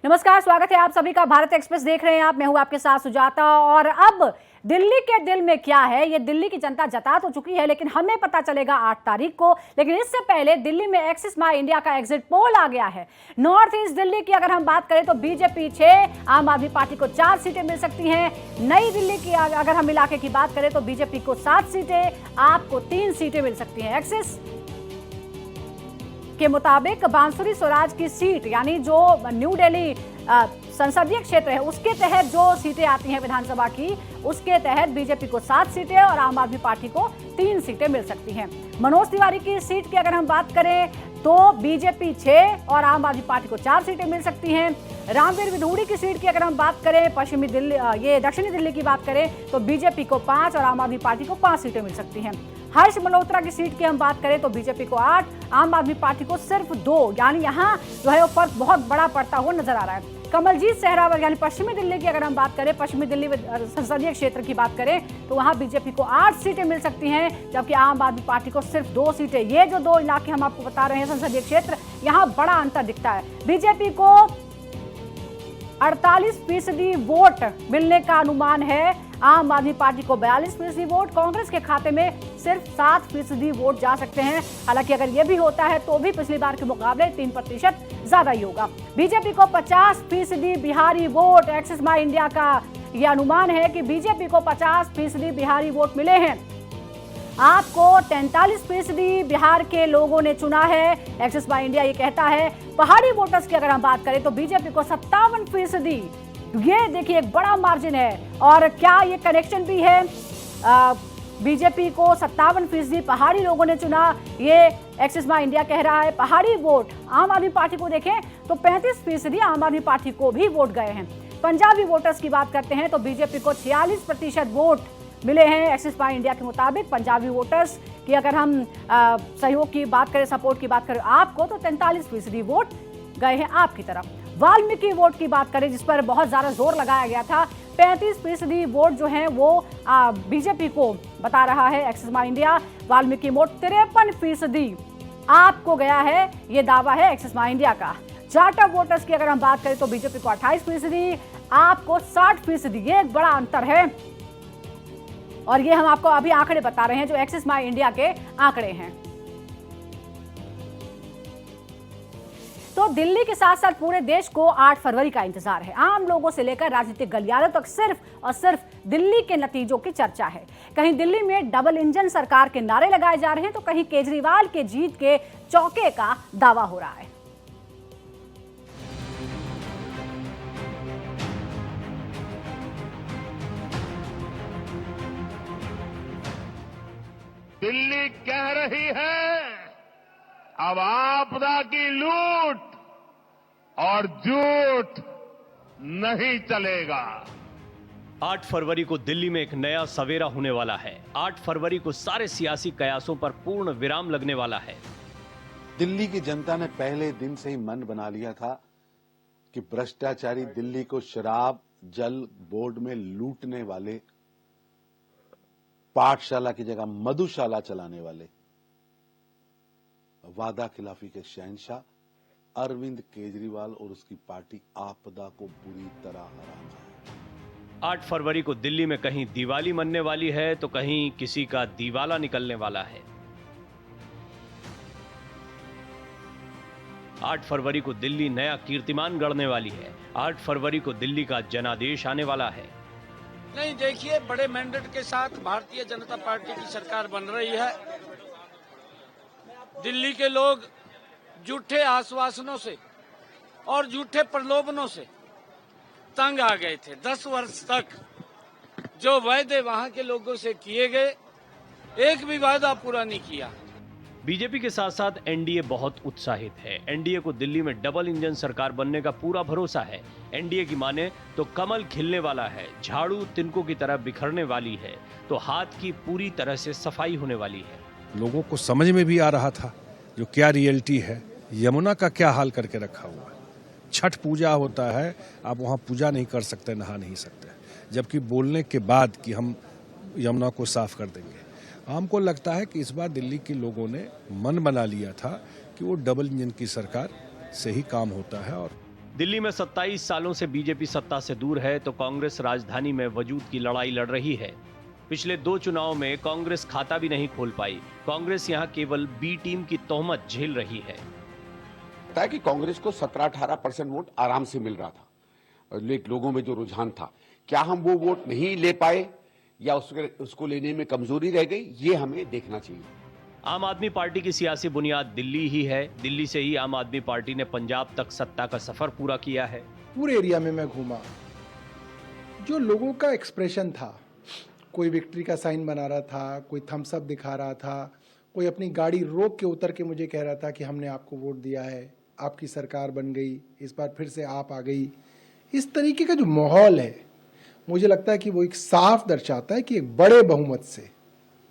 नमस्कार, स्वागत है आप सभी का। भारत एक्सप्रेस देख रहे हैं आप। मैं हूं आपके साथ सुजाता। और अब दिल्ली के दिल में क्या है ये दिल्ली की जनता जता तो चुकी है, लेकिन हमें पता चलेगा 8 तारीख को। लेकिन इससे पहले दिल्ली में एक्सिस माई इंडिया का एग्जिट पोल आ गया है। नॉर्थ ईस्ट दिल्ली की अगर हम बात करें तो बीजेपी 6, आम आदमी पार्टी को 4 सीटें मिल सकती हैं। नई दिल्ली की अगर हम इलाके की बात करें तो बीजेपी को 7 सीटें, आपको 3 सीटें मिल सकती हैं। एक्सिस के मुताबिक बांसुरी स्वराज की सीट, यानी जो न्यू दिल्ली संसदीय क्षेत्र है उसके तहत जो सीटें आती हैं विधानसभा की, उसके तहत बीजेपी को 7 सीटें और आम आदमी पार्टी को 3 सीटें मिल सकती हैं। मनोज तिवारी की सीट की अगर हम बात करें तो बीजेपी 6 और आम आदमी पार्टी को 4 सीटें मिल सकती हैं। रामवीर विधूड़ी की सीट की अगर हम बात करें, पश्चिमी दिल्ली दक्षिणी दिल्ली की बात करें तो बीजेपी को 5 और आम आदमी पार्टी को 5 सीटें मिल सकती हैं। हर्ष मल्होत्रा की सीट की हम बात करें तो बीजेपी को 8, आम आदमी पार्टी को सिर्फ 2, यानी यहाँ जो है वो फर्क बहुत बड़ा पड़ता हुआ नजर आ रहा है। कमलजीत सहरावत यानी पश्चिमी दिल्ली की अगर हम बात करें, पश्चिमी दिल्ली संसदीय क्षेत्र की बात करें तो वहां बीजेपी को 8 सीटें मिल सकती हैं, जबकि आम आदमी पार्टी को सिर्फ 2 सीटें। ये जो 2 इलाके हम आपको बता रहे हैं संसदीय क्षेत्र, यहाँ बड़ा अंतर दिखता है। बीजेपी को 48% वोट मिलने का अनुमान है, आम आदमी पार्टी को 42% वोट, कांग्रेस के खाते में सिर्फ 7% वोट जा सकते हैं। हालांकि अगर यह भी होता है तो भी पिछली बार के मुकाबले 3% ज्यादा ही होगा। बीजेपी को 50% बिहारी वोट, एक्सिस माई इंडिया का यह अनुमान है कि बीजेपी को 50% बिहारी वोट मिले हैं। आपको 43% बिहार के लोगों ने चुना है। एक्सिस माई इंडिया ये कहता है। पहाड़ी वोटर्स की अगर हम बात करें तो बीजेपी को 57%, ये देखिए एक बड़ा मार्जिन है। और क्या ये कनेक्शन भी है, बीजेपी को 57% पहाड़ी लोगों ने चुना, ये एक्सिस माई इंडिया कह रहा है। पहाड़ी वोट आम आदमी पार्टी को देखें तो 35% आम आदमी पार्टी को भी वोट गए हैं। पंजाबी वोटर्स की बात करते हैं तो बीजेपी को 46% वोट मिले हैं एक्सिस माई इंडिया के मुताबिक। पंजाबी वोटर्स की अगर हम सहयोग की बात करें, सपोर्ट की बात करें आपको, तो 43% वोट गए हैं आपकी तरफ। वाल्मीकि वोट की बात करें जिस पर बहुत ज्यादा जोर लगाया गया था, 35% वोट जो है वो बीजेपी को बता रहा है एक्सिस माई इंडिया। वाल्मीकि वोट 53% आपको गया है, ये दावा है एक्सिस माई इंडिया का। जाटा वोटर्स की अगर हम बात करें तो बीजेपी को 28%, आपको 60%, ये एक बड़ा अंतर है। और ये हम आपको अभी आंकड़े बता रहे हैं जो एक्सिस माई इंडिया के आंकड़े हैं। तो दिल्ली के साथ साथ पूरे देश को 8 फरवरी का इंतजार है। आम लोगों से लेकर राजनीतिक गलियारों तक सिर्फ और सिर्फ दिल्ली के नतीजों की चर्चा है। कहीं दिल्ली में डबल इंजन सरकार के नारे लगाए जा रहे हैं तो कहीं केजरीवाल के जीत के चौके का दावा हो रहा है। दिल्ली कह रही है अब आपदा की लूट और झूठ नहीं चलेगा। 8 फरवरी को दिल्ली में एक नया सवेरा होने वाला है। 8 फरवरी को सारे सियासी कयासों पर पूर्ण विराम लगने वाला है। दिल्ली की जनता ने पहले दिन से ही मन बना लिया था कि भ्रष्टाचारी दिल्ली को शराब जल बोर्ड में लूटने वाले, पाठशाला की जगह मधुशाला चलाने वाले, वादा खिलाफी के शहंशाह अरविंद केजरीवाल और उसकी पार्टी आपदा को बुरी तरह हराना है। 8 फरवरी को दिल्ली में कहीं दिवाली मनने वाली है तो कहीं किसी का दिवाला निकलने वाला है। 8 फरवरी को दिल्ली नया कीर्तिमान गढ़ने वाली है। 8 फरवरी को दिल्ली का जनादेश आने वाला है। नहीं, देखिए, बड़े मैंडेट के साथ भारतीय जनता पार्टी की सरकार बन रही है। दिल्ली के लोग झूठे आश्वासनों से और झूठे प्रलोभनों से तंग आ गए थे। 10 वर्ष तक जो वायदे वहां के लोगों से किए गए, एक भी वायदा पूरा नहीं किया। बीजेपी के साथ साथ एनडीए बहुत उत्साहित है। एनडीए को दिल्ली में डबल इंजन सरकार बनने का पूरा भरोसा है। एनडीए की माने तो कमल खिलने वाला है, झाड़ू तिनकों की तरह बिखरने वाली है, तो हाथ की पूरी तरह से सफाई होने वाली है। लोगों को समझ में भी आ रहा था जो क्या रियलिटी है, यमुना का क्या हाल करके रखा हुआ है। छठ पूजा होता है, आप वहाँ पूजा नहीं कर सकते, नहा नहीं सकते, जबकि बोलने के बाद कि हम यमुना को साफ कर देंगे। हमको लगता है कि इस बार दिल्ली के लोगों ने मन बना लिया था कि वो डबल इंजन की सरकार से ही काम होता है। और दिल्ली में 27 सालों से बीजेपी सत्ता से दूर है तो कांग्रेस राजधानी में वजूद की लड़ाई लड़ रही है। पिछले 2 चुनाव में कांग्रेस खाता भी नहीं खोल पाई। कांग्रेस यहां केवल बी टीम की तोहमत झेल रही है। है कि कांग्रेस को 17-18% वोट आराम से मिल रहा था, लोगों में जो रुझान था, क्या हम वो वोट नहीं ले पाए या उसको लेने में कमजोरी रह गई, ये हमें देखना चाहिए। आम आदमी पार्टी की सियासी बुनियाद दिल्ली ही है। दिल्ली से ही आम आदमी पार्टी ने पंजाब तक सत्ता का सफर पूरा किया है। पूरे एरिया में मैं घूमा, जो लोगों का एक्सप्रेशन था, कोई विक्ट्री का साइन बना रहा था, कोई थम्स अप दिखा रहा था, कोई अपनी गाड़ी रोक के उतर के मुझे कह रहा था कि हमने आपको वोट दिया है, आपकी सरकार बन गई, इस बार फिर से आप आ गई। इस तरीके का जो माहौल है, मुझे लगता है कि वो एक साफ दर्शाता है कि एक बड़े बहुमत से,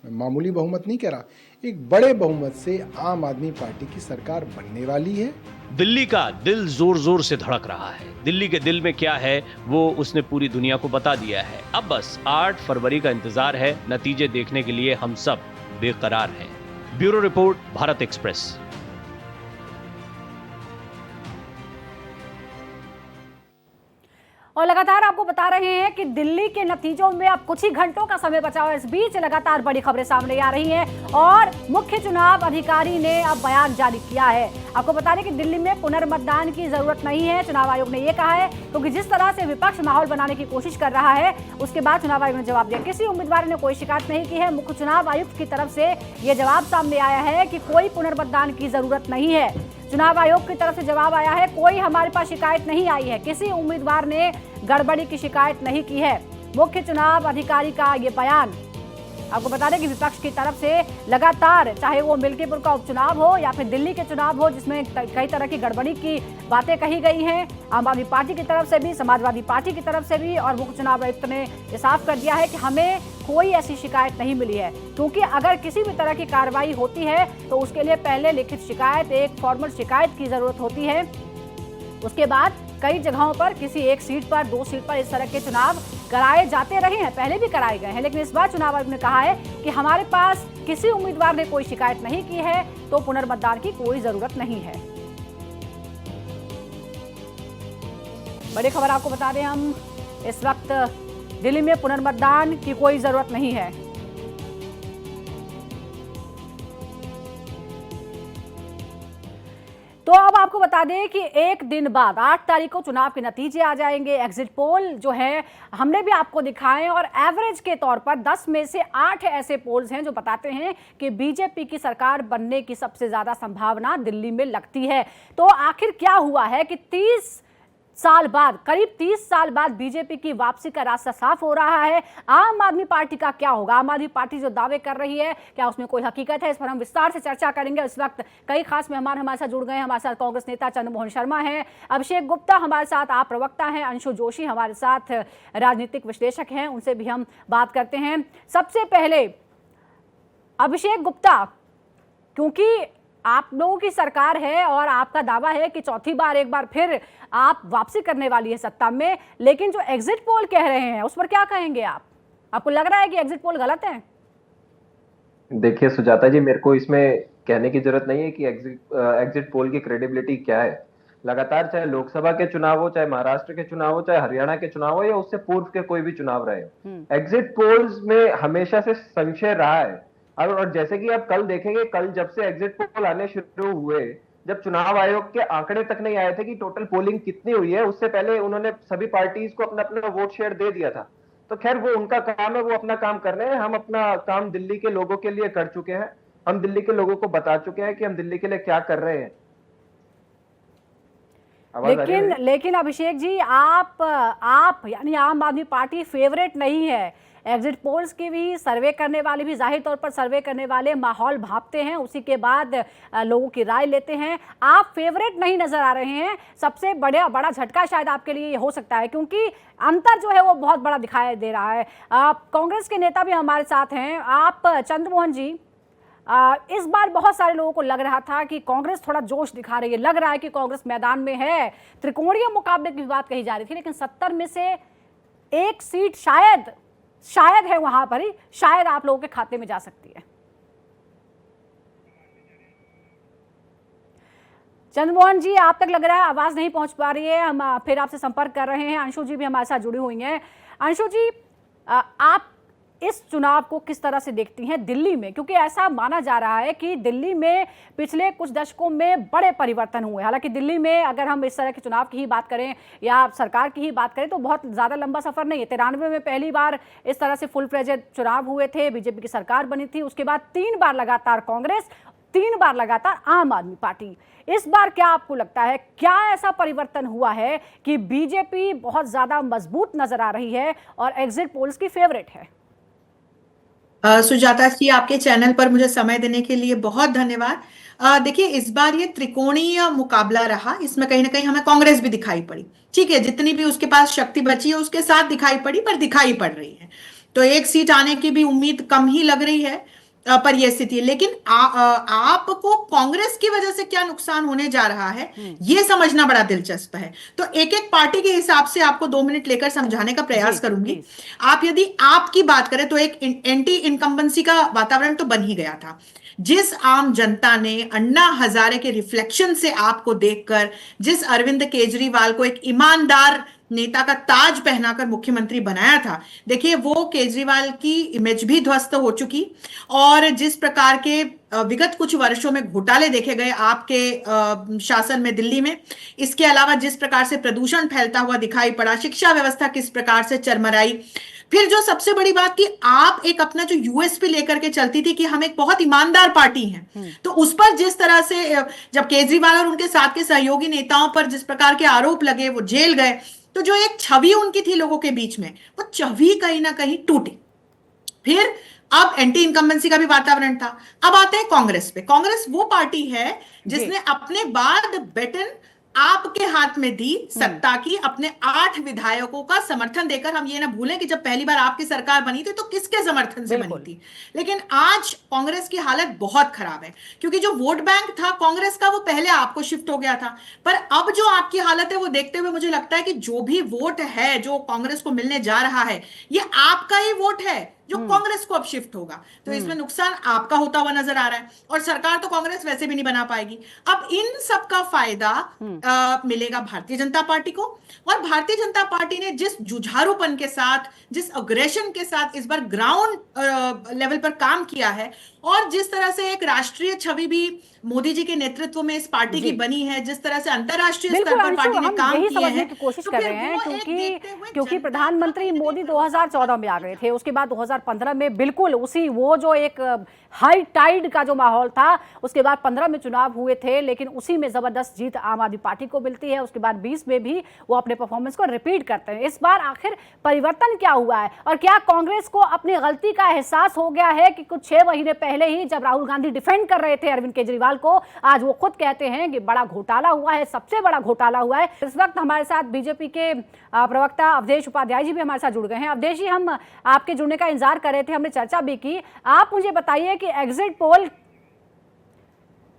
मैं मामूली बहुमत नहीं कह रहा, एक बड़े बहुमत से आम आदमी पार्टी की सरकार बनने वाली है। दिल्ली का दिल जोर जोर से धड़क रहा है। दिल्ली के दिल में क्या है वो उसने पूरी दुनिया को बता दिया है। अब बस 8 फरवरी का इंतजार है। नतीजे देखने के लिए हम सब बेकरार हैं। Bureau report, Bharat express. और लगातार आपको बता रहे हैं कि दिल्ली के नतीजों में अब कुछ ही घंटों का समय बचा हुआ है। इस बीच लगातार बड़ी खबरें सामने आ रही हैं और मुख्य चुनाव अधिकारी ने अब बयान जारी किया है। आपको बता दें कि दिल्ली में पुनर्मतदान की जरूरत नहीं है, चुनाव आयोग ने यह कहा है, क्योंकि जिस तरह से विपक्ष माहौल बनाने की कोशिश कर रहा है, उसके बाद चुनाव आयोग ने जवाब दिया। किसी उम्मीदवार ने कोई शिकायत नहीं की है। मुख्य चुनाव आयुक्त की तरफ से यह जवाब सामने आया है कि कोई पुनर्मतदान की जरूरत नहीं है। चुनाव आयोग की तरफ से जवाब आया है, कोई हमारे पास शिकायत नहीं आई है, किसी उम्मीदवार ने गड़बड़ी की शिकायत नहीं की है। मुख्य चुनाव अधिकारी का ये बयान। आपको बता दें कि विपक्ष की तरफ से लगातार, चाहे वो मिल्कीपुर का उपचुनाव हो या फिर दिल्ली के चुनाव हो, जिसमें कई तरह की गड़बड़ी की बातें कही गई हैं, आम आदमी पार्टी की तरफ से भी, समाजवादी पार्टी की तरफ से भी, और मुख्य चुनाव आयुक्त ने ये साफ कर दिया है कि हमें कोई ऐसी शिकायत नहीं मिली है। क्योंकि अगर किसी भी तरह की कार्रवाई होती है तो उसके लिए पहले लिखित शिकायत, एक फॉर्मल शिकायत की जरूरत होती है। उसके बाद कई जगहों पर किसी एक सीट पर, 2 सीट पर इस तरह के चुनाव कराए जाते रहे हैं, पहले भी कराए गए हैं। लेकिन इस बार चुनाव आयोग ने कहा है कि हमारे पास किसी उम्मीदवार ने कोई शिकायत नहीं की है, तो पुनर्मतदान की कोई जरूरत नहीं है। बड़ी खबर आपको बता दें, हम इस वक्त दिल्ली में पुनर्मतदान की कोई जरूरत नहीं है। तो अब आपको बता दें कि एक दिन बाद 8 तारीख को चुनाव के नतीजे आ जाएंगे। एग्जिट पोल जो है हमने भी आपको दिखाए और एवरेज के तौर पर 10 में से 8 ऐसे पोल्स हैं जो बताते हैं कि बीजेपी की सरकार बनने की सबसे ज्यादा संभावना दिल्ली में लगती है। तो आखिर क्या हुआ है कि 30 साल बाद, करीब 30 साल बाद बीजेपी की वापसी का रास्ता साफ हो रहा है। आम आदमी पार्टी का क्या होगा? आम आदमी पार्टी जो दावे कर रही है, क्या उसमें कोई हकीकत है? इस पर हम विस्तार से चर्चा करेंगे। इस वक्त कई खास मेहमान हमारे साथ जुड़ गए हैं। हमारे साथ कांग्रेस नेता चंद्रमोहन शर्मा हैं, अभिषेक गुप्ता हमारे साथ आप प्रवक्ता हैं, अंशु जोशी हमारे साथ राजनीतिक विश्लेषक हैं, उनसे भी हम बात करते हैं। सबसे पहले अभिषेक गुप्ता, क्योंकि आप लोगों की सरकार है और आपका दावा है कि चौथी बार एक बार फिर आप वापसी करने वाली है सत्ता में, लेकिन जो एग्जिट पोल कह रहे हैं उस पर क्या कहेंगे आप? आपको लग रहा है कि एग्जिट पोल गलत है? देखिए सुजाता जी, मेरे को इसमें कहने की जरूरत नहीं है कि एग्जिट पोल की क्रेडिबिलिटी क्या है। लगातार चाहे लोकसभा के चुनाव हो, चाहे महाराष्ट्र के चुनाव हो, चाहे हरियाणा के चुनाव हो या उससे पूर्व के कोई भी चुनाव रहे, एग्जिट पोल्स में हमेशा से संशय रहा है। और जैसे कि आप कल देखेंगे, कल जब से एग्जिट पोल आने शुरू हुए, जब चुनाव आयोग के आंकड़े तक नहीं आए थे कि टोटल पोलिंग कितनी हुई है, उससे पहले उन्होंने सभी पार्टीज को अपना अपना वोट शेयर दे दिया था। तो खैर वो उनका काम है, वो अपना काम कर रहे हैं। हम अपना काम दिल्ली के लोगों के लिए कर चुके हैं। हम दिल्ली के लोगों को बता चुके हैं कि हम दिल्ली के लिए क्या कर रहे हैं। लेकिन अभिषेक जी, आप यानी आम आदमी पार्टी फेवरेट नहीं है। एग्जिट पोल्स की भी, सर्वे करने वाले भी, जाहिर तौर पर सर्वे करने वाले माहौल भांपते हैं, उसी के बाद लोगों की राय लेते हैं। आप फेवरेट नहीं नजर आ रहे हैं। सबसे बड़ा झटका शायद आपके लिए हो सकता है, क्योंकि अंतर जो है वो बहुत बड़ा दिखाई दे रहा है। कांग्रेस के नेता भी हमारे साथ हैं। आप चंद्रमोहन जी, इस बार बहुत सारे लोगों को लग रहा था कि कांग्रेस थोड़ा जोश दिखा रही है, लग रहा है कि कांग्रेस मैदान में है, त्रिकोणीय मुकाबले की बात कही जा रही थी, लेकिन 70 में से एक सीट शायद है वहां पर ही, शायद आप लोगों के खाते में जा सकती है। चंद्रमोहन जी, आप तक लग रहा है आवाज नहीं पहुंच पा रही है, हम फिर आपसे संपर्क कर रहे हैं। अंशु जी भी हमारे साथ जुड़ी हुई हैं। अंशु जी, आप इस चुनाव को किस तरह से देखती हैं दिल्ली में, क्योंकि ऐसा माना जा रहा है कि दिल्ली में पिछले कुछ दशकों में बड़े परिवर्तन हुए। हालांकि दिल्ली में अगर हम इस तरह के चुनाव की ही बात करें या सरकार की ही बात करें तो बहुत ज्यादा लंबा सफर नहीं है। 93 में पहली बार इस तरह से फुल फ्लेजेड चुनाव हुए थे, बीजेपी की सरकार बनी थी, उसके बाद 3 बार लगातार कांग्रेस, 3 बार लगातार आम आदमी पार्टी। इस बार क्या आपको लगता है, क्या ऐसा परिवर्तन हुआ है कि बीजेपी बहुत ज्यादा मजबूत नजर आ रही है और एग्जिट पोल्स की फेवरेट है? सुजाता जी, आपके चैनल पर मुझे समय देने के लिए बहुत धन्यवाद। देखिए, इस बार ये त्रिकोणीय मुकाबला रहा, इसमें कहीं ना कहीं हमें कांग्रेस भी दिखाई पड़ी। ठीक है, जितनी भी उसके पास शक्ति बची है उसके साथ दिखाई पड़ी, पर दिखाई पड़ रही है। तो एक सीट आने की भी उम्मीद कम ही लग रही है, पर यह स्थिति है। लेकिन आपको कांग्रेस की वजह से क्या नुकसान होने जा रहा है ये समझना बड़ा दिलचस्प है। तो एक एक पार्टी के हिसाब से आपको 2 मिनट लेकर समझाने का प्रयास करूंगी। आप यदि आपकी बात करें तो एक एंटी इनकम्बेंसी का वातावरण तो बन ही गया था। जिस आम जनता ने अन्ना हजारे के रिफ्लेक्शन से आपको देखकर, जिस अरविंद केजरीवाल को एक ईमानदार नेता का ताज पहनाकर मुख्यमंत्री बनाया था, देखिए वो केजरीवाल की इमेज भी ध्वस्त हो चुकी। और जिस प्रकार के विगत कुछ वर्षों में घोटाले देखे गए आपके शासन में दिल्ली में, इसके अलावा जिस प्रकार से प्रदूषण फैलता हुआ दिखाई पड़ा, शिक्षा व्यवस्था किस प्रकार से चरमराई, फिर जो सबसे बड़ी बात कि आप एक अपना जो यूएसपी लेकर के चलती थी कि हम एक बहुत ईमानदार पार्टी हैं, तो उस पर जिस तरह से जब केजरीवाल और उनके साथ के सहयोगी नेताओं पर जिस प्रकार के आरोप लगे, वो जेल गए, तो जो एक छवि उनकी थी लोगों के बीच में, वो छवि कहीं ना कहीं टूटी। फिर अब एंटी इनकम्बेंसी का भी वातावरण था। अब आते हैं कांग्रेस पे। कांग्रेस वो पार्टी है जिसने अपने बाद बेटन आपके हाथ में दी सत्ता की, अपने 8 विधायकों का समर्थन देकर। हम ये ना भूलें कि जब पहली बार आपकी सरकार बनी थी तो किसके समर्थन से बनी थी। लेकिन आज कांग्रेस की हालत बहुत खराब है, क्योंकि जो वोट बैंक था कांग्रेस का वो पहले आपको शिफ्ट हो गया था। पर अब जो आपकी हालत है वो देखते हुए मुझे लगता है कि जो भी वोट है जो कांग्रेस को मिलने जा रहा है, ये आपका ही वोट है जो कांग्रेस को अब शिफ्ट होगा। तो इसमें नुकसान आपका होता हुआ नजर आ रहा है, और सरकार तो कांग्रेस वैसे भी नहीं बना पाएगी। अब इन सब का फायदा मिलेगा भारतीय जनता पार्टी को। और भारतीय जनता पार्टी ने जिस जुझारूपन के साथ, जिस अग्रेशन के साथ इस बार ग्राउंड लेवल पर काम किया है, और जिस तरह से एक राष्ट्रीय छवि भी मोदी जी के नेतृत्व में इस पार्टी की बनी है, जिस तरह से अंतरराष्ट्रीय स्तर पर पार्टी ने काम किया है, की कोशिश कर रहे हैं, क्योंकि प्रधानमंत्री मोदी 2014 में आ गए थे, उसके बाद 2015 में बिल्कुल उसी वो जो एक हाई टाइड का जो माहौल था, उसके बाद 15 में चुनाव हुए थे, लेकिन उसी में जबरदस्त जीत आम आदमी पार्टी को मिलती है। उसके बाद 20 में भी वो अपने परफॉर्मेंस को रिपीट करते हैं। इस बार आखिर परिवर्तन क्या हुआ है, और क्या कांग्रेस को अपनी गलती का एहसास हो गया है कि कुछ 6 महीने पहले ही जब राहुल गांधी डिफेंड कर रहे थे अरविंद केजरीवाल को, आज वो खुद कहते हैं कि बड़ा घोटाला हुआ है, सबसे बड़ा घोटाला हुआ है। इस वक्त हमारे साथ बीजेपी के प्रवक्ता अवधेश उपाध्याय जी भी हमारे साथ जुड़ गए हैं। अवधेश जी, हम आपके जुड़ने का इंतजार कर रहे थे, हमने चर्चा भी की। आप मुझे बताइए कि एग्जिट पोल,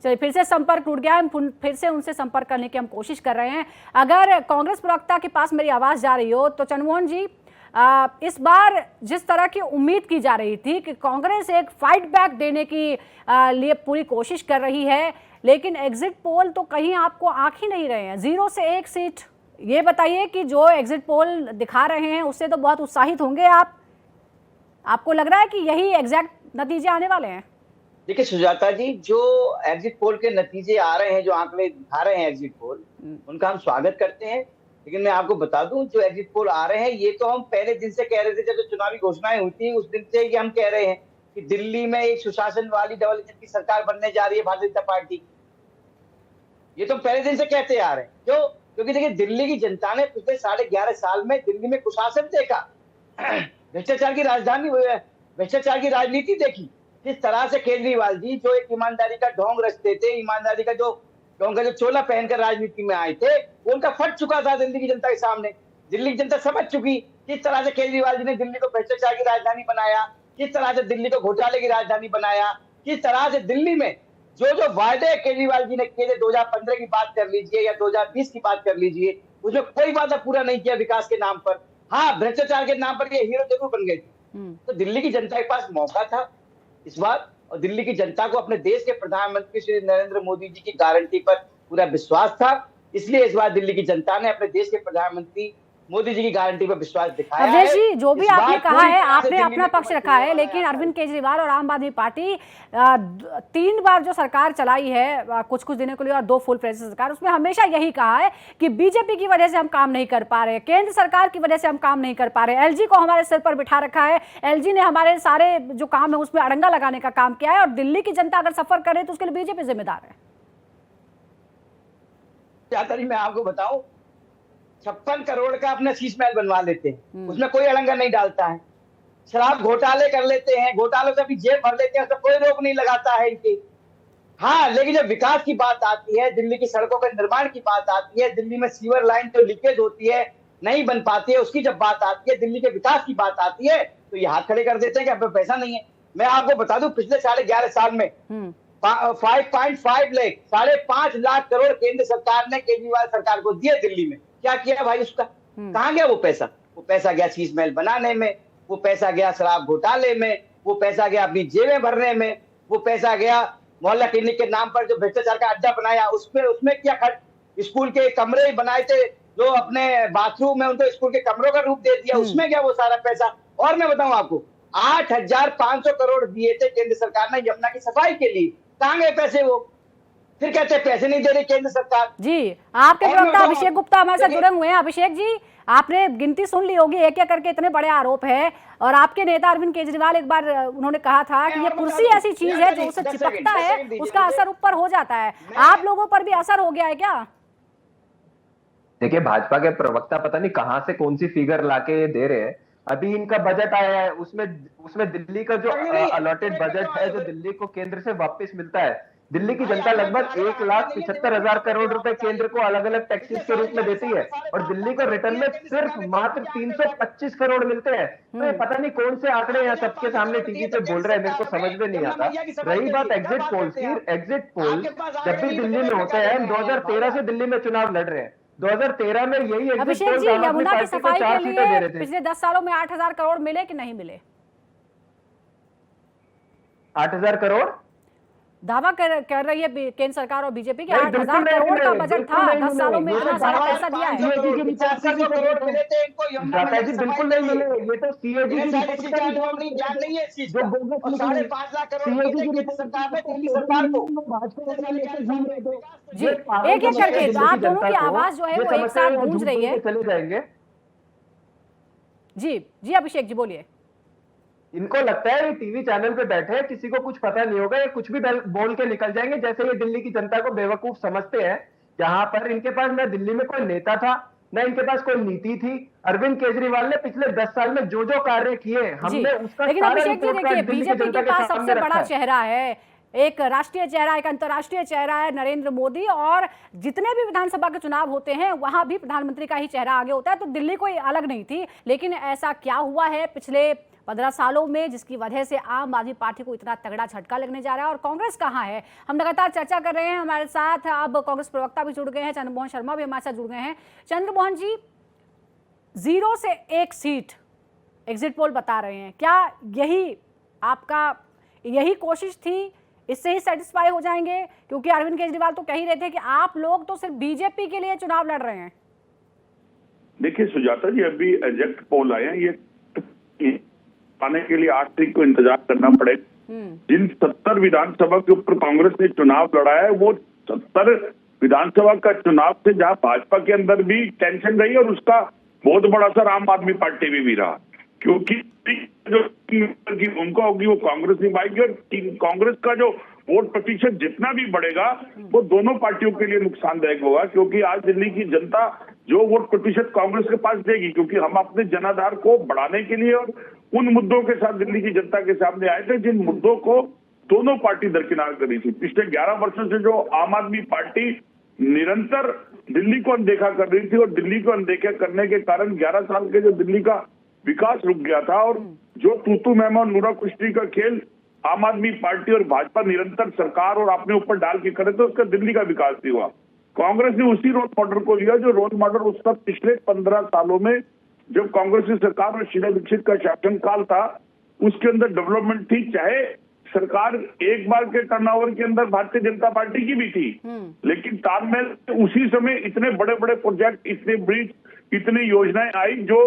चलिए फिर से संपर्क टूट गया, हम फिर से उनसे संपर्क करने की हम कोशिश कर रहे हैं। अगर कांग्रेस प्रवक्ता के पास मेरी आवाज जा रही हो तो चंद्रमोहन जी, इस बार जिस तरह की उम्मीद की जा रही थी कि कांग्रेस एक फाइट बैक देने की लिए पूरी कोशिश कर रही है, लेकिन एग्जिट पोल तो कहीं आपको आंख ही नहीं रहे हैं, 0 से 1 सीट। ये बताइए कि जो एग्जिट पोल दिखा रहे हैं उससे तो बहुत उत्साहित होंगे आप, आपको लग रहा है कि यही एग्जैक्ट नतीजे आने वाले हैं? देखिए सुजाता जी, जो एग्जिट पोल के नतीजे आ रहे हैं, जो आंकड़े दिखा रहे हैं एग्जिट पोल, उनका हम स्वागत करते हैं। लेकिन मैं आपको बता दूं, जो एग्जिट पोल आ रहे हैं ये तो हम पहले दिन से कह रहे थे, जब चुनावी घोषणाएं हुई थी उस दिन से ही हम कह रहे हैं कि दिल्ली में एक सुशासन वाली डबल इंजन की सरकार बनने जा रही है भारतीय जनता पार्टी। ये तो पहले दिन से कहते आ रहे हैं। क्यों? क्योंकि देखिए, दिल्ली की जनता ने पिछले 11.5 साल में दिल्ली में कुशासन देखा, भ्रष्टाचार की राजधानी, भ्रष्टाचार की राजनीति देखी। जिस तरह से केजरीवाल जी, जो एक ईमानदारी का ढोंग रचते थे, ईमानदारी का जो चोला पहनकर राजनीति में आए थे, वो उनका फट चुका था दिल्ली की जनता के सामने। दिल्ली की जनता समझ चुकी किस तरह से केजरीवाल जी ने दिल्ली को भ्रष्टाचार की राजधानी बनाया, किस तरह से दिल्ली को घोटाले की राजधानी बनाया, किस तरह से दिल्ली में जो जो वायदे केजरीवाल जी ने किए थे, 2015 की बात कर लीजिए या 2020 की बात कर लीजिए, उसमें कोई वादा पूरा नहीं किया विकास के नाम पर। हाँ, भ्रष्टाचार के नाम पर ये हीरो जरूर बन गए थे। तो दिल्ली की जनता के पास मौका था इस बार, और दिल्ली की जनता को अपने देश के प्रधानमंत्री श्री नरेंद्र मोदी जी की गारंटी पर पूरा विश्वास था। इसलिए इस बार दिल्ली की जनता ने अपने देश के प्रधानमंत्री मोदी जी की गारंटी पर विश्वास दिखाया है। अवधेश जी, जो भी आपने कहा है, आपने दिल्ली अपना में पक्ष रखा है, लेकिन अरविंद केजरीवाल और आम आदमी पार्टी 3 बार जो सरकार चलाई है कुछ दिनों के लिए और 2 फुल फ्लेज सरकार, उसमें हमेशा यही कहा है कि बीजेपी की वजह से हम काम नहीं कर पा रहे, केंद्र सरकार की वजह से हम काम नहीं कर पा रहे, एलजी को हमारे सिर पर बिठा रखा है, एलजी ने हमारे सारे जो काम है उसमें अड़ंगा लगाने का काम किया है, और दिल्ली की जनता अगर सफर करे तो उसके लिए बीजेपी जिम्मेदार है। मैं आपको बताऊं, 56 करोड़ का अपना शीश महल बनवा लेते हैं, उसमें कोई अड़ंगा नहीं डालता है। शराब घोटाले कर लेते हैं, घोटालों से भी जेब भर लेते हैं, तो कोई रोक नहीं लगाता है इनकी। हाँ, लेकिन जब विकास की बात आती है, दिल्ली की सड़कों के निर्माण की बात आती है, दिल्ली में सीवर लाइन जो लीकेज होती है नहीं बन पाती है, उसकी जब बात आती है, दिल्ली के विकास की बात आती है, तो ये हाथ खड़े कर देते हैं कि अब पैसा नहीं है। मैं आपको बता दूं, पिछले 11.5 साल में 5.5 लाख 5.5 लाख करोड़ केंद्र सरकार ने केजरीवाल सरकार को दिए दिल्ली में। क्या किया भाई उसका? कहां गया वो पैसा? वो पैसा गया शीश महल बनाने में, वो पैसा गया शराब घोटाले में, वो पैसा गया अपनी जेबें भरने में, वो पैसा गया मोहल्ला क्लिनिक के नाम पर जो भ्रष्टाचार का अड्डा बनाया उसमें क्या खर्च, स्कूल के कमरे बनाए थे जो अपने बाथरूम में, उनको स्कूल के कमरों का रूप दे दिया, उसमें क्या वो सारा पैसा। और मैं बताऊं आपको, 8,500 करोड़ दिए थे केंद्र सरकार ने यमुना की सफाई के लिए, कहां गए पैसे? वो फिर कहते हैं पैसे नहीं दे रही केंद्र सरकार। जी, आपके प्रवक्ता अभिषेक गुप्ता हमारे साथ जुड़े हुए हैं। अभिषेक जी, आपने गिनती सुन ली होगी, एक एक करके इतने बड़े आरोप है, और आपके नेता अरविंद केजरीवाल एक बार उन्होंने कहा था कि ये कुर्सी ऐसी चीज है जो उसे चिपकता है, उसका असर ऊपर हो जाता है। आप लोगों पर भी असर हो गया है क्या? देखिए, भाजपा के प्रवक्ता पता नहीं कहां से कौन सी फिगर लाके दे रहे हैं। अभी इनका बजट आया है, उसमें दिल्ली का जो अलॉटेड बजट है, जो दिल्ली को केंद्र से वापस मिलता है, दिल्ली की जनता लगभग 1,75,000 करोड़ रुपए केंद्र को अलग अलग टैक्सेस के रूप में देती है, और दिल्ली को रिटर्न में सिर्फ मात्र 325 करोड़ मिलते हैं। तो ये पता नहीं कौन से आंकड़े यहाँ सबके सामने टीवी पे बोल रहे हैं, मेरे को समझ में नहीं आता। रही बात एग्जिट पोल की, एग्जिट पोल जब भी दिल्ली में होते हैं, 2013 से दिल्ली में चुनाव लड़ रहे हैं, 2013 में यही अभिषेक जी, यमुना की सफाई के लिए पिछले 10 सालों में 8,000 करोड़ मिले कि नहीं मिले? 8,000 करोड़ दावा कर रही है केंद्र सरकार और बीजेपी की 8,000 करोड़ का बजट था, 10 सालों में इतना सारा पैसा दिया है। बिल्कुल नहीं मिले, ये तो सीएजी की जी, एक एक करके आप दोनों की आवाज जो है वो एक साथ गूंज रही है। चले जाएंगे। जी अभिषेक जी बोलिए। इनको लगता है ये टीवी चैनल पे बैठे हैं, किसी को कुछ पता नहीं होगा, ये कुछ भी बोल के निकल जाएंगे, जैसे ये दिल्ली की जनता को बेवकूफ समझते हैं। जहां पर इनके पास न दिल्ली में कोई नेता था, न इनके पास कोई नीति थी। अरविंद केजरीवाल ने पिछले 10 साल में जो कार्य किए, हमने उसका लेकिन अभिषेक जी देखिए, बीजेपी के पास सबसे बड़ा चेहरा है, एक राष्ट्रीय चेहरा, एक अंतर्राष्ट्रीय चेहरा है नरेंद्र मोदी, और जितने भी विधानसभा के चुनाव होते हैं वहां भी प्रधानमंत्री का ही चेहरा आगे होता है, तो दिल्ली कोई अलग नहीं थी। लेकिन ऐसा क्या हुआ है पिछले 15 सालों में जिसकी वजह से आम आदमी पार्टी को इतना तगड़ा झटका लगने जा रहा है, और कांग्रेस कहां है? हम लगातार चर्चा कर रहे हैं। हमारे साथ अब कांग्रेस प्रवक्ता भी जुड़ गए हैं, चंद्रमोहन शर्मा भी हमारे साथ जुड़ गए हैं। चंद्रमोहन जी, 0 से 1 सीट एग्जिट पोल बता रहे हैं, क्या यही कोशिश थी? इससे ही सेटिस्फाई हो जाएंगे? क्योंकि अरविंद केजरीवाल तो कह ही रहे थे कि आप लोग तो सिर्फ बीजेपी के लिए चुनाव लड़ रहे हैं। देखिए सुजाता जी, अभी एग्जिट पोल आए हैं, ये आने के लिए 8 तारीख को इंतजार करना पड़ेगा। जिन 70 विधानसभा के ऊपर कांग्रेस ने चुनाव लड़ा है, वो 70 विधानसभा का चुनाव से जहां भाजपा के अंदर भी टेंशन रही और उसका बहुत बड़ा असर आम आदमी पार्टी में भी रहा, क्योंकि जो की भूमिका होगी वो कांग्रेस निभाएगी, और कांग्रेस का जो वोट प्रतिशत जितना भी बढ़ेगा वो दोनों पार्टियों के लिए नुकसानदायक होगा। क्योंकि आज दिल्ली की जनता जो वोट प्रतिशत कांग्रेस के पास देगी, क्योंकि हम अपने जनाधार को बढ़ाने के लिए और उन मुद्दों के साथ दिल्ली की जनता के सामने आए थे जिन मुद्दों को दोनों पार्टी दरकिनार करी थी। पिछले 11 वर्षों से जो आम आदमी पार्टी निरंतर दिल्ली को अनदेखा कर रही थी, और दिल्ली को अनदेखा करने के कारण 11 साल के जो दिल्ली का विकास रुक गया था, और जो तूतू मैमा और नूरा कुश्ती का खेल आम आदमी पार्टी और भाजपा निरंतर सरकार और अपने ऊपर डाल के करे थे, उसका दिल्ली का विकास नहीं हुआ। कांग्रेस ने उसी रोल मॉडल को लिया जो रोल मॉडल उसका पिछले 15 सालों में जब कांग्रेस की सरकार और शीला दीक्षित का शासनकाल था उसके अंदर डेवलपमेंट थी, चाहे सरकार एक बार के टर्नओवर के अंदर भारतीय जनता पार्टी की भी थी, लेकिन तालमेल उसी समय इतने बड़े बड़े प्रोजेक्ट, इतने ब्रिज, इतनी योजनाएं आई जो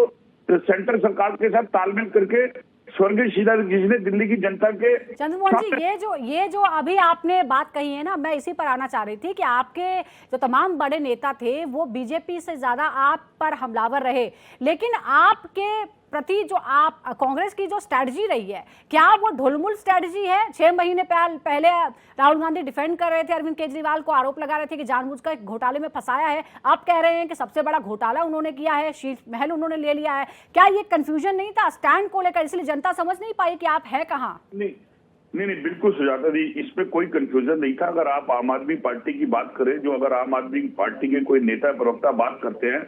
सेंट्रल सरकार के साथ तालमेल करके स्वर्गीय शीला दीक्षित ने दिल्ली की जनता के। चंद्रमोहन जी, ये जो अभी आपने बात कही है ना, मैं इसी पर आना चाह रही थी कि आपके जो तमाम बड़े नेता थे वो बीजेपी से ज्यादा आप पर हमलावर रहे, लेकिन आपके प्रति जो आप कांग्रेस की जो स्ट्रैटेजी रही है, क्या वो ढुलमुल स्ट्रैटेजी है? 6 महीने पहले राहुल गांधी डिफेंड कर रहे थे अरविंद केजरीवाल को, आरोप लगा रहे थे कि जानबूझकर घोटाले में फंसाया है। आप कह रहे हैं कि सबसे बड़ा घोटाला उन्होंने किया है, शीश महल उन्होंने ले लिया है। क्या ये कंफ्यूजन नहीं था स्टैंड को लेकर, इसलिए जनता समझ नहीं पाई कि आप है कहाँ? नहीं, बिल्कुल सुजाता जी, इसमें कोई कंफ्यूजन नहीं था। अगर आप आम आदमी पार्टी की बात करें, जो अगर आम आदमी पार्टी के कोई नेता प्रवक्ता बात करते हैं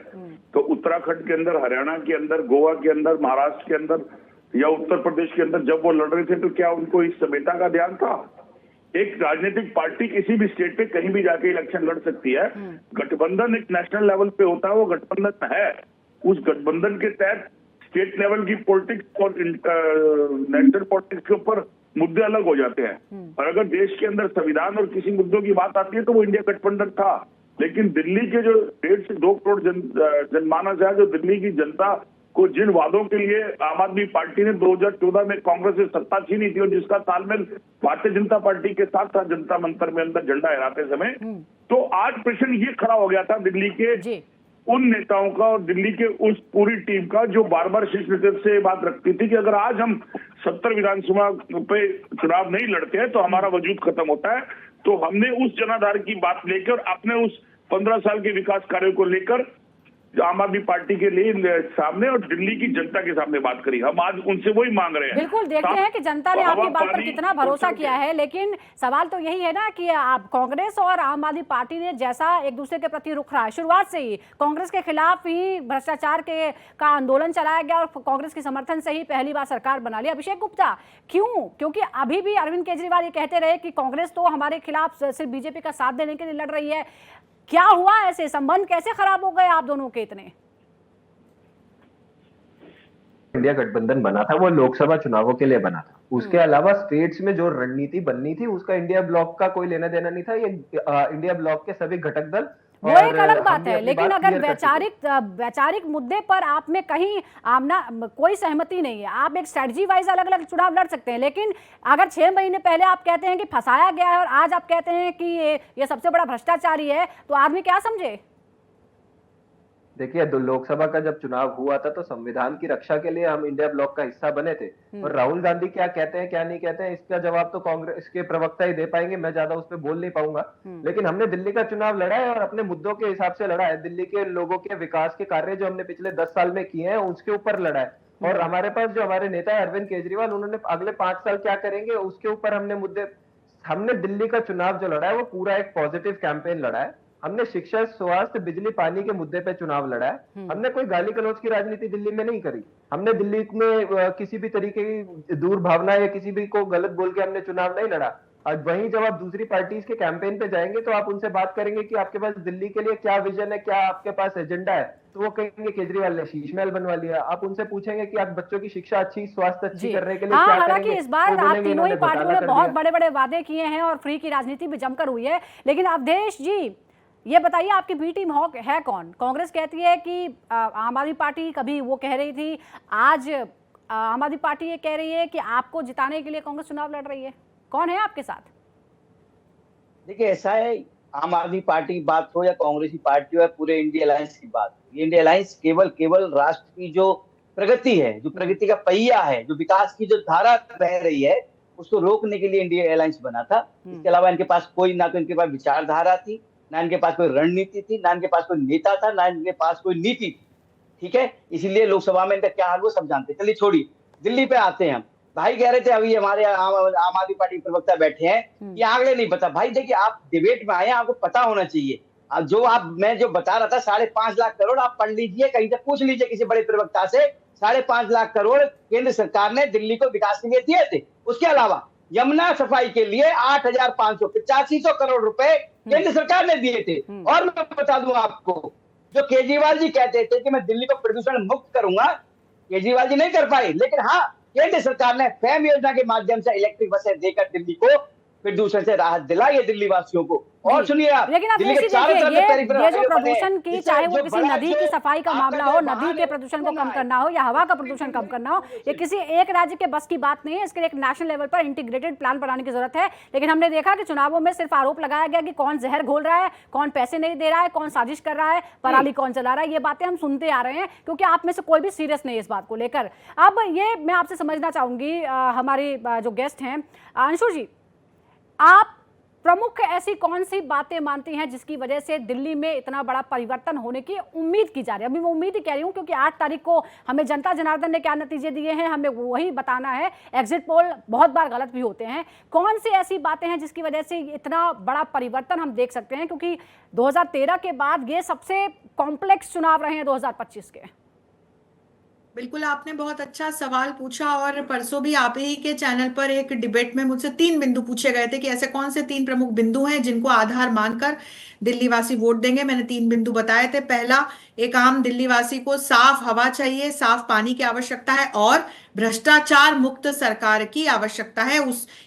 तो उत्तराखंड के अंदर, हरियाणा के अंदर, गोवा के अंदर, महाराष्ट्र के अंदर या उत्तर प्रदेश के अंदर जब वो लड़ रहे थे तो क्या उनको इस सभ्यता का ध्यान था? एक राजनीतिक पार्टी किसी भी स्टेट पे कहीं भी जाके इलेक्शन लड़ सकती है। गठबंधन एक नेशनल लेवल पे होता है, वो गठबंधन है। उस गठबंधन के तहत स्टेट लेवल की पॉलिटिक्स और नेशनल पॉलिटिक्स के ऊपर मुद्दे अलग हो जाते हैं। और अगर देश के अंदर संविधान और किसी मुद्दों की बात आती है तो वो इंडिया गठबंधन था। लेकिन दिल्ली के जो 1.5 से 2 करोड़ जनमानस है, जो दिल्ली की जनता को जिन वादों के लिए आम आदमी पार्टी ने 2014 में कांग्रेस से सत्ता छीनी थी और जिसका तालमेल भारतीय जनता पार्टी के साथ था जनता मंतर में अंदर झंडा लहराते समय, तो आज प्रश्न ये खड़ा हो गया था दिल्ली के उन नेताओं का और दिल्ली के उस पूरी टीम का जो बार बार शीर्ष नेतृत्व से बात रखती थी कि अगर आज हम 70 विधानसभा पे चुनाव नहीं लड़ते हैं तो हमारा वजूद खत्म होता है। तो हमने उस जनाधार की बात लेकर अपने उस 15 साल के विकास कार्यों को लेकर आम आदमी पार्टी के लिए सामने और दिल्ली की जनता के सामने बात करी। हम आज उनसे वही मांग रहे हैं। बिल्कुल, देखते हैं कि जनता ने आपकी बात पर कितना भरोसा किया है। लेकिन सवाल तो यही है ना कि आप कांग्रेस और आम आदमी पार्टी ने जैसा एक दूसरे के प्रति रुख रहा है, शुरुआत से ही कांग्रेस के खिलाफ ही भ्रष्टाचार का आंदोलन चलाया गया और कांग्रेस के समर्थन से ही पहली बार सरकार बना ली। अभिषेक गुप्ता, क्यों? क्योंकि अभी भी अरविंद केजरीवाल ये कहते रहे कि कांग्रेस तो हमारे खिलाफ सिर्फ बीजेपी का साथ देने के लिए लड़ रही है। क्या हुआ? ऐसे संबंध कैसे खराब हो गए आप दोनों के इतने? इंडिया गठबंधन बना था वो लोकसभा चुनावों के लिए बना था। उसके अलावा स्टेट्स में जो रणनीति बननी थी उसका इंडिया ब्लॉक का कोई लेना देना नहीं था। ये इंडिया ब्लॉक के सभी घटक दल, वो एक अलग बात है, लेकिन अगर वैचारिक मुद्दे पर आप में कहीं कोई सहमति नहीं है, आप एक स्ट्रेटजी वाइज अलग अलग चुनाव लड़ सकते हैं। लेकिन अगर 6 महीने पहले आप कहते हैं कि फंसाया गया है और आज आप कहते हैं कि ये सबसे बड़ा भ्रष्टाचारी है, तो आदमी क्या समझे? देखिए, लोकसभा का जब चुनाव हुआ था तो संविधान की रक्षा के लिए हम इंडिया ब्लॉक का हिस्सा बने थे। और राहुल गांधी क्या कहते हैं क्या नहीं कहते हैं इसका जवाब तो कांग्रेस के प्रवक्ता ही दे पाएंगे, मैं ज्यादा उस पर बोल नहीं पाऊंगा। लेकिन हमने दिल्ली का चुनाव लड़ा है और अपने मुद्दों के हिसाब से लड़ा है। दिल्ली के लोगों के विकास के कार्य जो हमने पिछले 10 साल में किए हैं उसके ऊपर लड़ा है। और हमारे पास जो हमारे नेता है अरविंद केजरीवाल, उन्होंने अगले 5 साल क्या करेंगे उसके ऊपर हमने दिल्ली का चुनाव जो लड़ा है वो पूरा एक पॉजिटिव कैंपेन लड़ा है। हमने शिक्षा, स्वास्थ्य, बिजली, पानी के मुद्दे पे चुनाव लड़ा है। हमने कोई गाली गलौज की राजनीति दिल्ली में नहीं करी। हमने दिल्ली में किसी भी तरीके की दुर्भावना या किसी भी को गलत बोल के हमने चुनाव नहीं लड़ा। और वहीं जब आप दूसरी पार्टीज के कैंपेन पे जाएंगे तो आप उनसे बात करेंगे कि आपके पास दिल्ली के लिए क्या विजन है, क्या आपके पास एजेंडा है, तो वो कहेंगे केजरीवाल ने शीश महल बनवा लिया। आप उनसे पूछेंगे कि आप बच्चों की शिक्षा अच्छी, स्वास्थ्य अच्छी करने के लिए क्या करेंगे। हालांकि इस बार आप तीनों ही पार्टियों ने बहुत बड़े बड़े वादे किए हैं और फ्री की राजनीति भी जमकर हुई है। लेकिन अवधेश जी, ये बताइए आपकी बी टीम है कौन? कांग्रेस कहती है कि आम आदमी पार्टी, कभी वो कह रही थी, आज आम आदमी पार्टी ये कह रही है कि आपको जिताने के लिए कांग्रेस चुनाव लड़ रही है। कौन है आपके साथ? देखिए, ऐसा है, आम आदमी पार्टी की बात हो या कांग्रेस की पार्टी हो या पूरे इंडिया अलायंस की बात, ये इंडिया अलायंस केवल राष्ट्र की जो प्रगति है, जो प्रगति का पहिया है, जो विकास की जो धारा बह रही है, उसको रोकने के लिए इंडिया अलायंस बना था। इसके अलावा इनके पास कोई, ना तो इनके पास विचारधारा थी, ना इनके पास कोई रणनीति थी, ना इनके पास कोई नेता था, ना इनके पास कोई नीति थी। ठीक है, इसीलिए लोकसभा में इनका क्या हाल वो सब जानते। चलिए छोड़िए, दिल्ली पे आते हैं हम। भाई कह रहे थे अभी हमारे आम आदमी पार्टी प्रवक्ता बैठे हैं कि आंकड़े नहीं पता। भाई देखिए, आप डिबेट में आए, आपको पता होना चाहिए। मैं जो बता रहा था 5.5 लाख करोड़, आप पढ़ लीजिए, कहीं से पूछ लीजिए किसी बड़े प्रवक्ता से। 5.5 लाख करोड़ केंद्र सरकार ने दिल्ली को विकास के लिए दिए थे। उसके अलावा यमुना सफाई के लिए 8,585 करोड़ रुपए केंद्र सरकार ने दिए थे। और मैं बता दूं आपको, जो केजरीवाल जी कहते थे कि मैं दिल्ली को प्रदूषण मुक्त करूंगा, केजरीवाल जी नहीं कर पाए, लेकिन हाँ, केंद्र सरकार ने फैम योजना के माध्यम से इलेक्ट्रिक बसें देकर दिल्ली को प्रदूषण से राहत दिलाई है दिल्ली वासियों को। और सुनिए आप, लेकिन अब दिल्ली के चारों तरफ ये पेरिफेरल जो हाईवे बने हैं, प्रदूषण की, जिससे चाहे वो जो किसी बड़ा नदी की जो सफाई का आपका मामला जो हो, वाहन नदी के है, प्रदूषण को उसमें कम ना करना हो या हवा का प्रदूषण कम करना हो, ये किसी एक राज्य के बस की बात नहीं है। इसके लिए एक नेशनल लेवल पर इंटीग्रेटेड प्लान बनाने की जरूरत है। लेकिन हमने देखा कि चुनावों में सिर्फ आरोप लगाया गया कि कौन जहर घोल रहा है, कौन पैसे नहीं दे रहा है, कौन साजिश कर रहा है, पराली कौन चला रहा है, ये बातें हम सुनते आ रहे हैं, क्योंकि आप में से कोई भी सीरियस नहीं है इस बात को लेकर। अब ये मैं आपसे समझना चाहूंगी, हमारी जो गेस्ट हैं अंशु जी, आप प्रमुख ऐसी कौन सी बातें मानती हैं जिसकी वजह से दिल्ली में इतना बड़ा परिवर्तन होने की उम्मीद की जा रही है? अभी मैं उम्मीद ही कह रही हूं, क्योंकि 8 तारीख को हमें जनता जनार्दन ने क्या नतीजे दिए हैं हमें वही बताना है। एग्जिट पोल बहुत बार गलत भी होते हैं। कौन सी ऐसी बातें हैं जिसकी वजह से इतना बड़ा परिवर्तन हम देख सकते हैं, क्योंकि 2013 के बाद ये सबसे कॉम्प्लेक्स चुनाव रहे हैं 2025 के। बिल्कुल, आपने बहुत अच्छा सवाल पूछा। और परसों भी आप ही के चैनल पर एक डिबेट में मुझसे 3 बिंदु पूछे गए थे कि ऐसे कौन से 3 प्रमुख बिंदु हैं जिनको आधार मानकर दिल्ली वासी वोट देंगे। मैंने 3 बिंदु बताए थे। पहला, एक आम दिल्ली वासी को साफ हवा चाहिए, साफ पानी की आवश्यकता है और भ्रष्टाचार मुक्त सरकार की आवश्यकता है।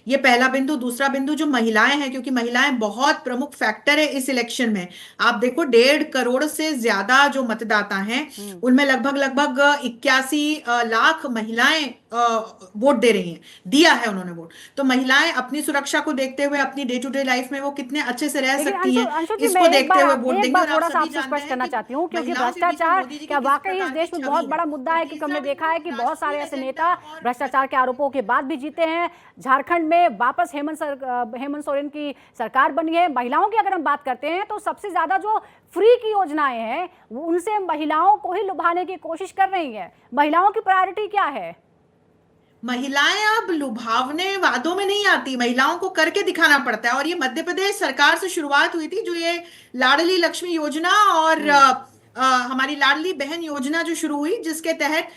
ये पहला बिंदु। दूसरा बिंदु जो महिलाएं हैं, क्योंकि महिलाएं बहुत प्रमुख फैक्टर है इस इलेक्शन में। आप देखो 1.5 करोड़ से ज्यादा जो मतदाता हैं उनमें लगभग 81 लाख महिलाएं वोट दे रही हैं, दिया है उन्होंने वोट। तो महिलाएं अपनी सुरक्षा को देखते हुए अपनी डे टू डे लाइफ में वो कितने अच्छे से रह सकती हैं, इसको देखते हुए वोट देंगे। थोड़ा सा आपसे स्पष्ट करना चाहती हूँ, क्योंकि भ्रष्टाचार क्या वाकई इस देश में बहुत बड़ा मुद्दा है, क्योंकि हमने देखा है कि बहुत सारे ऐसे नेता भ्रष्टाचार के आरोपों के बाद भी जीते हैं। झारखंड में वापस हेमंत सोरेन की सरकार बनी है। महिलाओं की अगर हम बात करते हैं तो सबसे ज्यादा जो फ्री की योजनाएं हैं उनसे महिलाओं को ही लुभाने की कोशिश कर रही है। महिलाओं की प्रायोरिटी क्या है? महिलाएं अब लुभावने वादों में नहीं आती, महिलाओं को करके दिखाना पड़ता है। और ये मध्य प्रदेश सरकार से शुरुआत हुई थी, जो ये लाडली लक्ष्मी योजना और हमारी लाडली बहन योजना जो शुरू हुई, जिसके तहत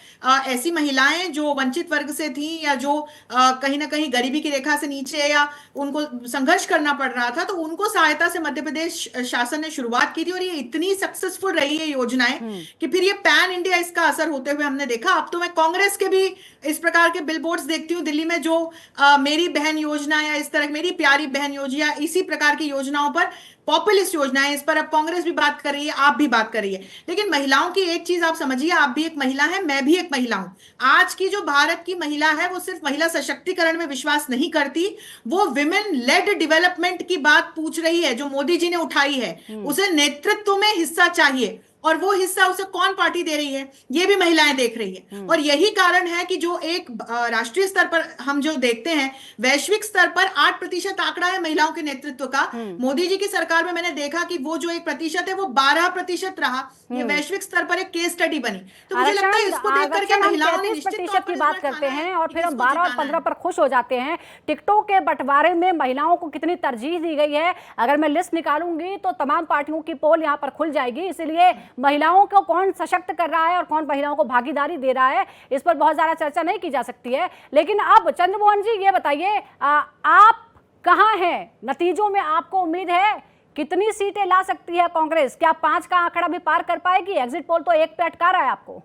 ऐसी महिलाएं जो वंचित वर्ग से थी या जो कहीं ना कहीं गरीबी की रेखा से नीचे या उनको संघर्ष करना पड़ रहा था, तो उनको सहायता से मध्य प्रदेश शासन ने शुरुआत की थी। और ये इतनी सक्सेसफुल रही है योजनाएं कि फिर ये पैन इंडिया इसका असर होते हुए हमने देखा। अब तो मैं कांग्रेस के भी इस प्रकार के बिलबोर्ड्स देखती हूँ दिल्ली में, जो मेरी बहन योजना या इस तरह मेरी प्यारी बहन योजना, इसी प्रकार की योजनाओं पर, पॉपुलिस्ट योजनाएं, इस पर अब कांग्रेस भी बात कर रही है, आप भी बात कर रही है। लेकिन महिलाओं की एक चीज आप समझिए, आप भी एक महिला है, मैं भी एक महिला हूं। आज की जो भारत की महिला है वो सिर्फ महिला सशक्तिकरण में विश्वास नहीं करती, वो विमेन लेड डेवलपमेंट की बात पूछ रही है जो मोदी जी ने उठाई है। उसे नेतृत्व में हिस्सा चाहिए, और वो हिस्सा उसे कौन पार्टी दे रही है ये भी महिलाएं देख रही है। और यही कारण है कि जो एक राष्ट्रीय स्तर पर हम जो देखते हैं, वैश्विक स्तर पर 8% आंकड़ा है महिलाओं के नेतृत्व का। मोदी जी की सरकार में मैंने देखा कि वो जो 1% है वो 12% रहा। ये वैश्विक स्तर पर एक केस स्टडी बनी। तो मुझे लगता है इसको देख करके महिलाओं ने निश्चित तौर पर की बात करते हैं और फिर हम 12 और 15 पर खुश हो जाते हैं। टिकटों के बंटवारे में महिलाओं को कितनी तरजीह दी गई है, अगर मैं लिस्ट निकालूंगी तो तमाम पार्टियों की पोल यहाँ पर खुल जाएगी। इसलिए महिलाओं को कौन सशक्त कर रहा है और कौन महिलाओं को भागीदारी दे रहा है, इस पर बहुत ज्यादा चर्चा नहीं की जा सकती है। लेकिन अब चंद्रमोहन जी ये बताइए, आप कहां हैं? नतीजों में आपको उम्मीद है कितनी सीटें ला सकती है कांग्रेस? क्या 5 का आंकड़ा भी पार कर पाएगी? एग्जिट पोल तो 1 पे अटका रहा है आपको।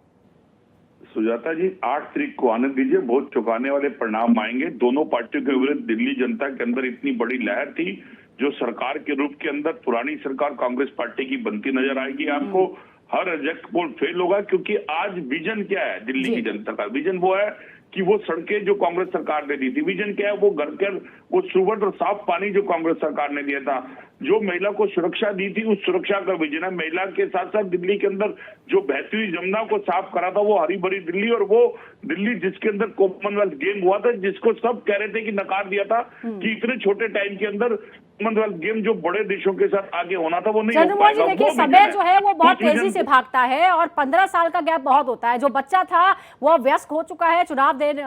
सुजाता जी, 8 तारीख को आने दीजिए, बहुत चौंकाने वाले परिणाम आएंगे। दोनों पार्टियों के विरुद्ध दिल्ली जनता के अंदर इतनी बड़ी लहर थी, जो सरकार के रूप के अंदर पुरानी सरकार कांग्रेस पार्टी की बनती नजर आएगी। आपको हर एग्जिट पोल फेल होगा, क्योंकि आज विजन क्या है दिल्ली की जनता का? विजन वो है कि वो सड़कें जो कांग्रेस सरकार ने दी थी, विजन क्या है? वो घर के वो सुवर्ण और साफ पानी जो कांग्रेस सरकार ने दिया था, जो महिला को सुरक्षा दी थी, उस सुरक्षा का विजन है। महिला के साथ साथ दिल्ली के अंदर जो बहती हुई जमुना को साफ करा था, वो हरी भरी दिल्ली, और वो दिल्ली जिसके अंदर कॉमनवेल्थ गेम हुआ था, जिसको सब कह रहे थे कि नकार दिया था कि इतने छोटे टाइम के अंदर कॉमनवेल्थ गेम जो बड़े देशों के साथ आगे होना था वो नहीं हो पाएगा। देखिए, समय जो है वो बहुत तेजी से भागता है और 15 साल का गैप बहुत होता है। जो बच्चा था वो वयस्क हो चुका है,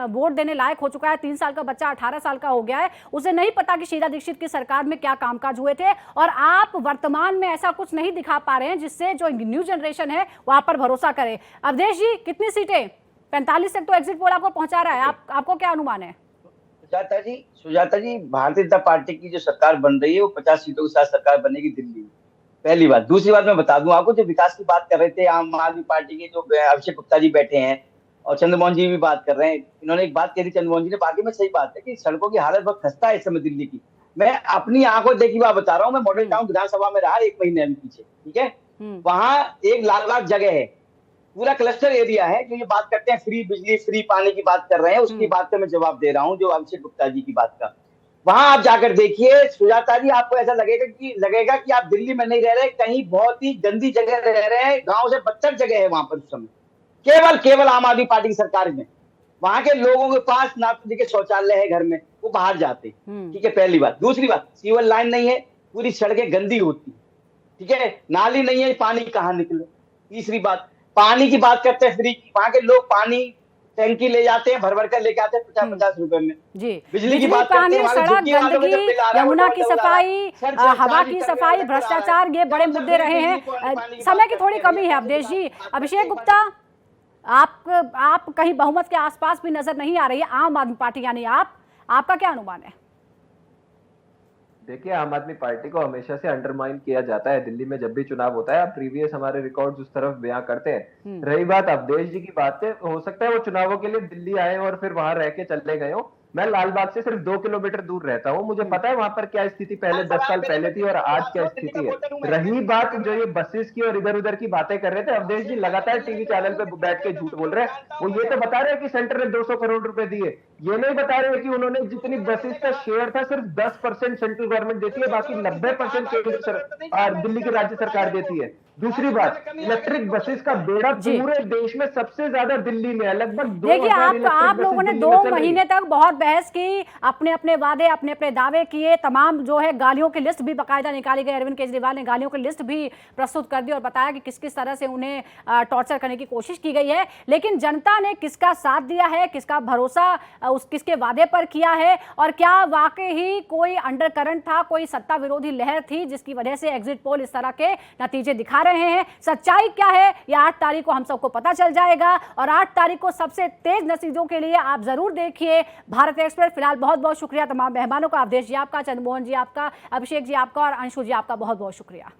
वोट देने लायक हो चुका है। 3 साल का बच्चा 18 साल का हो गया है, उसे नहीं पता कि शीला दीक्षित की सरकार में क्या कामकाज हुए थे। और आप वर्तमान में ऐसा कुछ नहीं दिखा पा रहे हैं जिससे जो न्यू जनरेशन है वहां पर भरोसा करे। अवधेश जी, कितनी सीटें? 45 तक तो एग्जिट पोल आपको पहुंचा रहा है, आपको क्या अनुमान है? सुजाता जी, भारतीय जनता पार्टी की जो सरकार बन रही है वो 50 सीटों के साथ सरकार बनेगी दिल्ली में, पहली बात। दूसरी बात मैं बता दूं आपको, जो विकास की बात कर रहे थे आम आदमी पार्टी के जो अभिषेक गुप्ता जी बैठे हैं, और चंद्रमोहन जी भी बात कर रहे हैं, इन्होंने एक बात कही थी चंद्रमोहन जी ने, बाकी में सही बात है कि सड़कों की हालत बहुत खस्ता है इस समय दिल्ली की। मैं अपनी आंखों देखी बात बता रहा हूँ, मैं मॉडल टाउन विधानसभा में रहा 1 महीने अभी पीछे, ठीक है। वहां एक लाल बाग जगह है, पूरा क्लस्टर एरिया है, जो ये बात करते हैं फ्री बिजली फ्री पानी की बात कर रहे हैं, उसकी बात का मैं जवाब दे रहा हूँ, जो अभिषेक गुप्ता जी की बात का। वहां आप जाकर देखिए सुजाता जी, आपको ऐसा लगेगा कि आप दिल्ली में नहीं रह रहे, कहीं बहुत ही गंदी जगह रह रहे हैं, गांव से बदतर जगह है वहां पर उस समय। केवल आम आदमी पार्टी की सरकार में वहां के लोगों के पास ना तो देखिए शौचालय है घर में, वो बाहर जाते, ठीक है, पहली बात। दूसरी बात, सीवर लाइन नहीं है, पूरी सड़कें गंदी होती, ठीक है, नाली नहीं है, पानी कहाँ निकले। तीसरी बात, पानी की बात करते हैं फ्री की, वहां के लोग पानी टैंकी ले जाते हैं, भर के लेके आते हैं 50-50 रुपए में। जी, बिजली की बात पानी, करते हैं, सड़क, गंदगी, यमुना की सफाई, हवा की सफाई, भ्रष्टाचार, ये बड़े मुद्दे रहे हैं। समय की थोड़ी कमी है अवधेश जी। अभिषेक गुप्ता, आप कहीं बहुमत के आसपास भी नजर नहीं आ रही है आम आदमी पार्टी, यानी आपका क्या अनुमान है? देखिए, आम आदमी पार्टी को हमेशा से अंडरमाइन किया जाता है दिल्ली में जब भी चुनाव होता है। आप प्रीवियस हमारे रिकॉर्ड्स उस तरफ बयां करते हैं। रही बात अवधेश जी की बात है, हो सकता है वो चुनावों के लिए दिल्ली आए और फिर वहां रह के चले गए हो। मैं लालबाग से सिर्फ 2 किलोमीटर दूर रहता हूँ, मुझे पता है वहां पर क्या स्थिति पहले 10 साल पहले थी और आज क्या स्थिति है। रही बात जो ये बसेस की और इधर उधर की बातें कर रहे थे, अवधेश जी लगातार टीवी चैनल पे बैठ के झूठ बोल रहे हैं। वो ये तो बता रहे हैं कि सेंटर ने 200 करोड़ रुपए दिए, ये नहीं बता रहे हैं कि उन्होंने जितनी बसेस का शेयर था सिर्फ 10% सेंट्रल गवर्नमेंट देती है, बाकी 90% दिल्ली की राज्य सरकार देती है। दूसरी बात, इलेक्ट्रिक बसेस का बेड़ा पूरे देश में सबसे ज्यादा दिल्ली में है, लगभग। देखिए, आप लोगों ने 2 महीने तक बहुत बहस की, अपने अपने वादे, अपने अपने दावे किए, तमाम जो है गालियों की लिस्ट भी बाकायदा निकाली गई। अरविंद केजरीवाल ने गालियों की लिस्ट भी प्रस्तुत कर दी और बताया कि किस किस तरह से उन्हें टॉर्चर करने की कोशिश की गई है। लेकिन जनता ने किसका साथ दिया है, किसका भरोसा किसके वादे पर किया है, और क्या वाकई ही कोई अंडरकरंट था, कोई सत्ता विरोधी लहर थी जिसकी वजह से एग्जिट पोल इस तरह के नतीजे दिखा रहे हैं? सच्चाई क्या है ये 8 तारीख को हम सबको पता चल जाएगा। और 8 तारीख को सबसे तेज नतीजों के लिए आप जरूर देखिए भारत एक्सप्रेस। फिलहाल बहुत बहुत शुक्रिया तमाम मेहमानों का, अवधेश जी आपका, चंद्रमोहन जी आपका, अभिषेक जी आपका और अंशु जी आपका बहुत बहुत शुक्रिया।